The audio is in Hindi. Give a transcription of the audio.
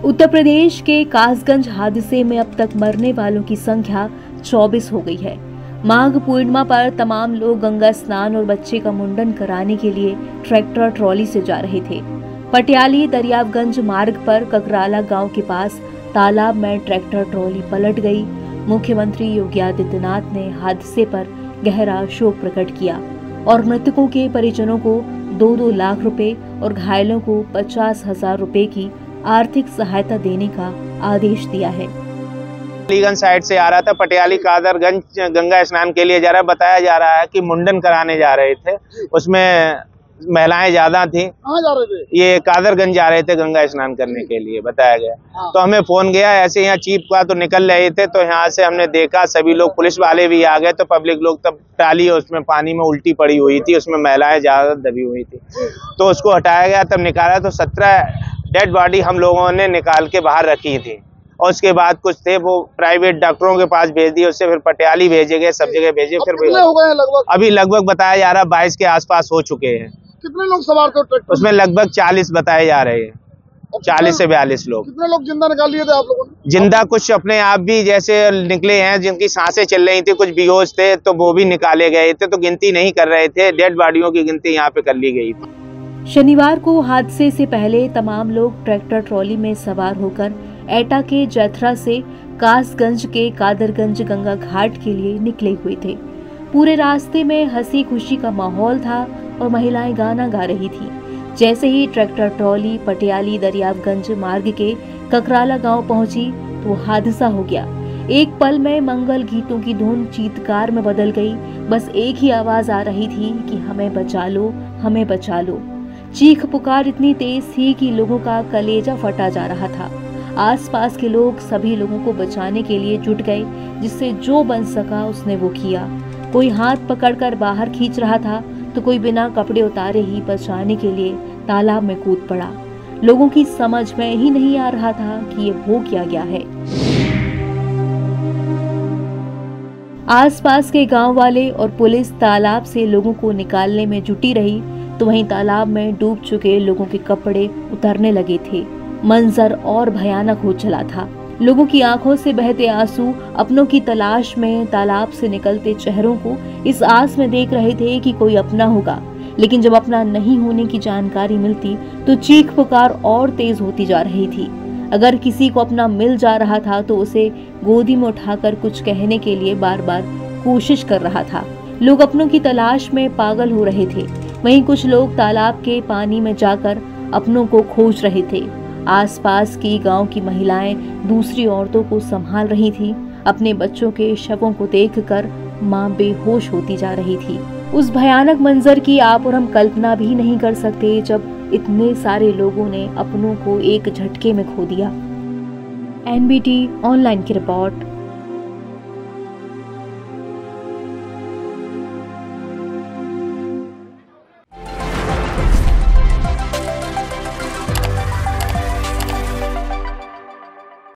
उत्तर प्रदेश के कासगंज हादसे में अब तक मरने वालों की संख्या 24 हो गई है। माघ पूर्णिमा पर तमाम लोग गंगा स्नान और बच्चे का मुंडन कराने के लिए ट्रैक्टर ट्रॉली से जा रहे थे। पटियाली दरियावगंज मार्ग पर ककराला गांव के पास तालाब में ट्रैक्टर ट्रॉली पलट गई। मुख्यमंत्री योगी आदित्यनाथ ने हादसे पर गहरा शोक प्रकट किया और मृतकों के परिजनों को 2-2 लाख रुपए और घायलों को 50,000 रुपए की आर्थिक सहायता देने का आदेश दिया है। अलीगंज साइड से आ रहा था, पटियाली कादरगंज गंगा स्नान के लिए जा रहा। बताया जा रहा है कि मुंडन कराने जा रहे थे, उसमें महिलाएं ज्यादा थी। कहाँ जा रहे थे? ये कादरगंज जा रहे थे गंगा स्नान करने के लिए, बताया गया। तो हमें फोन गया, ऐसे यहाँ चीप का तो निकल रहे थे, तो यहाँ से हमने देखा सभी लोग, पुलिस वाले भी आ गए, तो पब्लिक लोग तब टाली उसमें पानी में उल्टी पड़ी हुई थी, उसमें महिलाएं ज्यादा दबी हुई थी, तो उसको हटाया गया। तब निकाला तो 17 डेड बॉडी हम लोगों ने निकाल के बाहर रखी थी, और उसके बाद कुछ थे वो प्राइवेट डॉक्टरों के पास भेज दिए, उससे फिर पटियाली भेजे गए, सब जगह भेजे। फिर हो गए लगभग? अभी लगभग बताया जा रहा 22 के आसपास हो चुके हैं। कितने लोग सवार थे ट्रैक्टर? उसमें लगभग 40 बताए जा रहे हैं, 40 से 42 लोग। कितने लोग जिंदा निकाल लिए थे आप लोगों ने? जिंदा कुछ अपने आप भी जैसे निकले हैं, जिनकी सांसें चल रही थी, कुछ बेहोश थे तो वो भी निकाले गए थे, तो गिनती नहीं कर रहे थे, डेड बॉडियों की गिनती यहाँ पे कर ली गई थी। शनिवार को हादसे से पहले तमाम लोग ट्रैक्टर ट्रॉली में सवार होकर एटा के जथरा से कासगंज के कादरगंज गंगा घाट के लिए निकले हुए थे। पूरे रास्ते में हंसी खुशी का माहौल था और महिलाएं गाना गा रही थी। जैसे ही ट्रैक्टर ट्रॉली पटियाली दरियावगंज मार्ग के ककराला गांव पहुंची तो हादसा हो गया। एक पल में मंगल गीतों की धुन चीत्कार में बदल गई। बस एक ही आवाज आ रही थी कि हमें बचा लो, हमें बचा लो। चीख पुकार इतनी तेज थी कि लोगों का कलेजा फटा जा रहा था। आसपास के लोग सभी लोगों को बचाने के लिए जुट गए, जिससे जो बन सका उसने वो किया। कोई हाथ पकड़कर बाहर खींच रहा था तो कोई बिना कपड़े उतारे ही बचाने के लिए तालाब में कूद पड़ा। लोगों की समझ में ही नहीं आ रहा था कि ये हो क्या गया है। आसपास के गांव वाले और पुलिस तालाब से लोगों को निकालने में जुटी रही, तो वहीं तालाब में डूब चुके लोगों के कपड़े उतरने लगे थे। मंजर और भयानक हो चला था। लोगों की आंखों से बहते आंसू अपनों की तलाश में तालाब से निकलते चेहरों को इस आस में देख रहे थे कि कोई अपना होगा। लेकिन जब अपना नहीं होने की जानकारी मिलती तो चीख पुकार और तेज होती जा रही थी। अगर किसी को अपना मिल जा रहा था तो उसे गोदी में उठाकर कुछ कहने के लिए बार बार कोशिश कर रहा था। लोग अपनों की तलाश में पागल हो रहे थे। वहीं कुछ लोग तालाब के पानी में जाकर अपनों को खोज रहे थे। आसपास की गांव की महिलाएं दूसरी औरतों को संभाल रही थीं। अपने बच्चों के शवों को देखकर मां बेहोश होती जा रही थी। उस भयानक मंजर की आप और हम कल्पना भी नहीं कर सकते जब इतने सारे लोगों ने अपनों को एक झटके में खो दिया। NBT ऑनलाइन की रिपोर्ट।